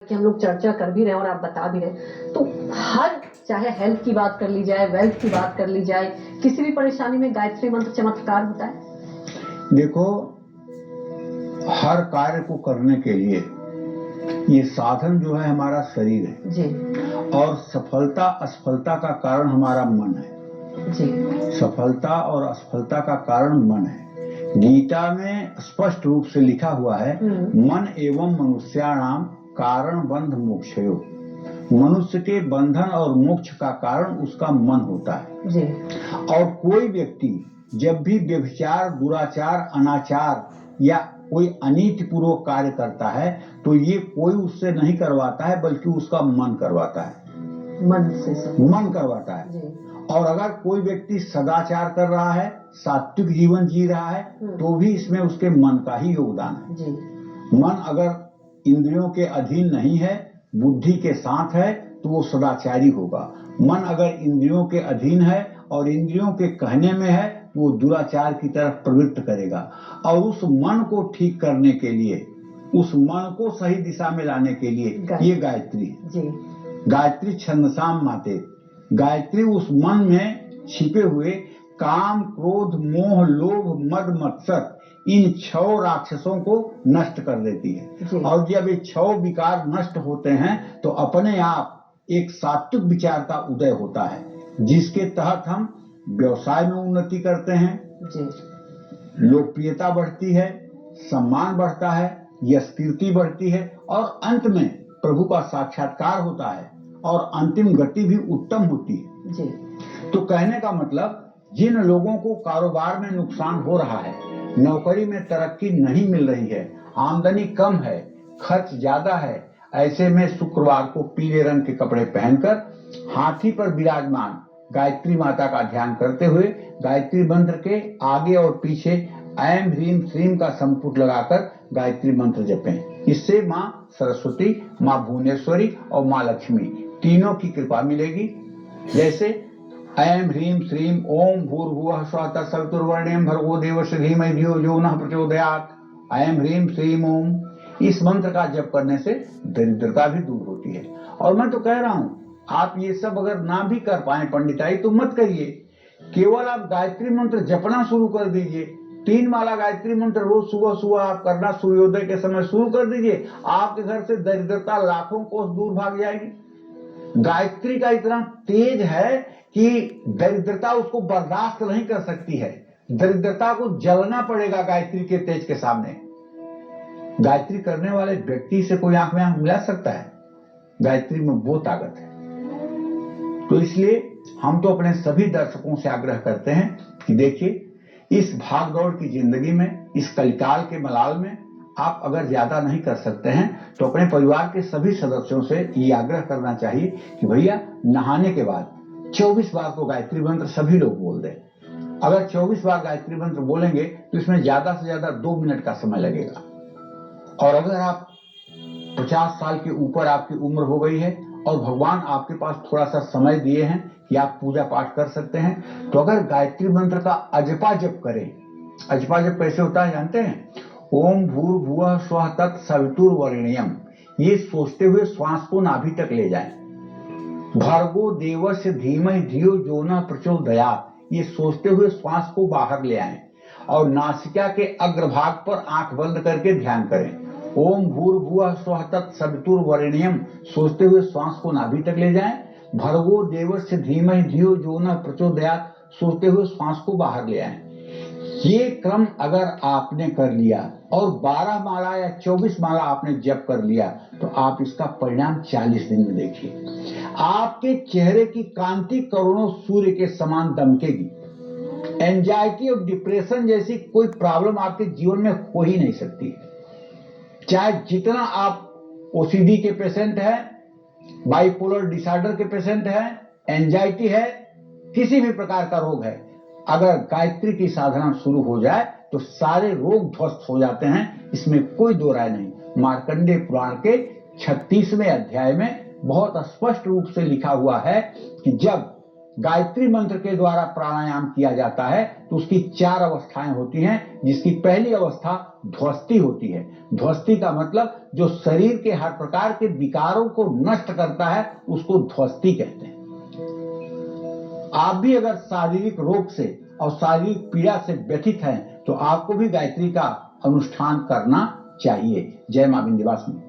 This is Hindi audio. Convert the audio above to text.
कि हम लोग चर्चा कर भी रहे हैं और आप बता भी रहे, तो हर चाहे हेल्थ की बात कर ली जाए, वेल्थ की बात कर ली जाए, किसी भी परेशानी में गायत्री मंत्र चमत्कार होता है। देखो, हर कार्य को करने के लिए ये साधन जो है हमारा शरीर है जी। और सफलता असफलता का कारण हमारा मन है जी। सफलता और असफलता का कारण मन है। गीता में स्पष्ट रूप से लिखा हुआ है, मन एवं मनुष्याणाम कारण बंध मोक्षयो। मनुष्य के बंधन और मोक्ष का कारण उसका मन होता है। जी। और कोई व्यक्ति जब भी व्यभिचार, दुराचार, अनाचार या कोई अनीतिपूर्वक कार्य करता है तो ये कोई उससे नहीं करवाता है, बल्कि उसका मन करवाता है। मन से मन करवाता है। जी। और अगर कोई व्यक्ति सदाचार कर रहा है, सात्विक जीवन जी रहा है, तो भी इसमें उसके मन का ही योगदान है। जी। मन अगर इंद्रियों के अधीन नहीं है, बुद्धि के साथ है, तो वो सदाचारी होगा। मन अगर इंद्रियों के अधीन है और इंद्रियों के कहने में है, तो वो दुराचार की तरफ प्रवृत्त करेगा। और उस मन को ठीक करने के लिए, उस मन को सही दिशा में लाने के लिए ये गायत्री है। जी। गायत्री छंदसाम माते। गायत्री उस मन में छिपे हुए काम, क्रोध, मोह, लोभ, मद, मत्सर, इन 6 राक्षसों को नष्ट कर देती है। और जब ये 6 विकार नष्ट होते हैं तो अपने आप एक सात्विक विचार का उदय होता है, जिसके तहत हम व्यवसाय में उन्नति करते हैं। जी। लोकप्रियता बढ़ती है, सम्मान बढ़ता है, यश कीर्ति बढ़ती है और अंत में प्रभु का साक्षात्कार होता है और अंतिम गति भी उत्तम होती है। जी। तो कहने का मतलब, जिन लोगों को कारोबार में नुकसान हो रहा है, नौकरी में तरक्की नहीं मिल रही है, आमदनी कम है, खर्च ज्यादा है, ऐसे में शुक्रवार को पीले रंग के कपड़े पहनकर हाथी पर विराजमान गायत्री माता का ध्यान करते हुए गायत्री मंत्र के आगे और पीछे ऐम ह्रीम श्रीम का संपुट लगाकर गायत्री मंत्र जपें। इससे माँ सरस्वती, माँ भुवनेश्वरी और माँ लक्ष्मी तीनों की कृपा मिलेगी। जैसे ऐम ह्रीम श्रीम ओम भूर्भुवः स्वः तत्सवितुर्वरेण्यं भर्गो देवस्य धीमहि धियो यो नः प्रचोदयात्। ऐम ह्रीम श्रीम ओम, इस मंत्र का जप करने से दरिद्रता भी दूर होती है। और मैं तो कह रहा हूं, आप ये सब अगर ना भी कर पाए पंडिताई तो मत करिए, केवल आप गायत्री मंत्र जपना शुरू कर दीजिए। 3 माला गायत्री मंत्र रोज सुबह सुबह आप करना सूर्योदय के समय शुरू कर दीजिए। आपके घर से दरिद्रता लाखों कोस दूर भाग जाएगी। गायत्री का इतना तेज है कि दरिद्रता उसको बर्दाश्त नहीं कर सकती है। दरिद्रता को जलना पड़ेगा गायत्री के तेज के सामने। गायत्री करने वाले व्यक्ति से कोई आंख में आंख मिला सकता है? गायत्री में वो ताकत है। तो इसलिए हम तो अपने सभी दर्शकों से आग्रह करते हैं कि देखिए, इस भागदौड़ की जिंदगी में, इस कलिकाल के मलाल में आप अगर ज्यादा नहीं कर सकते हैं तो अपने परिवार के सभी सदस्यों से ये आग्रह करना चाहिए कि भैया नहाने के बाद 24 बार को गायत्री मंत्र सभी लोग बोल दें। अगर 24 बार गायत्री मंत्र बोलेंगे तो इसमें ज्यादा से ज्यादा 2 मिनट का समय लगेगा। और अगर आप 50 साल के ऊपर आपकी उम्र हो गई है और भगवान आपके पास थोड़ा सा समय दिए हैं कि आप पूजा पाठ कर सकते हैं, तो अगर गायत्री मंत्र का अजपा जप करें। अजपा जप कैसे होता है जानते हैं? ओम भूर्भुवः स्वः तत्सवितुर्वरेण्यं, ये सोचते हुए श्वास को नाभि तक ले जाएं। भर्गो देवस्य धीमहि धियो यो नः प्रचोदयात्, ये सोचते हुए श्वास को बाहर ले आएं और नासिका के अग्रभाग पर आंख बंद करके ध्यान करें। ओम भूर्भुवः स्वः तत्सवितुर्वरेण्यं, सोचते हुए श्वास को नाभि तक ले जाएं। भर्गो देवस्य धीमहि धियो यो नः प्रचोदयात्, सोचते हुए श्वास को बाहर ले आएं। ये क्रम अगर आपने कर लिया और 12 माला या 24 माला आपने जप कर लिया तो आप इसका परिणाम 40 दिन में देखिए। आपके चेहरे की कांति करोड़ों सूर्य के समान दमकेगी। एंजाइटी और डिप्रेशन जैसी कोई प्रॉब्लम आपके जीवन में हो ही नहीं सकती। चाहे जितना आप ओसीडी के पेशेंट हैं, बाइपोलर डिसऑर्डर के पेशेंट हैं, एंजाइटी है, किसी भी प्रकार का रोग है, अगर गायत्री की साधना शुरू हो जाए तो सारे रोग ध्वस्त हो जाते हैं। इसमें कोई दो राय नहीं। मार्कंडेय पुराण के 36वें अध्याय में बहुत स्पष्ट रूप से लिखा हुआ है कि जब गायत्री मंत्र के द्वारा प्राणायाम किया जाता है तो उसकी 4 अवस्थाएं होती हैं, जिसकी पहली अवस्था ध्वस्ती होती है। ध्वस्ती का मतलब जो शरीर के हर प्रकार के विकारों को नष्ट करता है उसको ध्वस्ती कहते हैं। आप भी अगर शारीरिक रोग से और शारीरिक पीड़ा से व्यथित हैं तो आपको भी गायत्री का अनुष्ठान करना चाहिए। जय मां विंध्यवासिनी।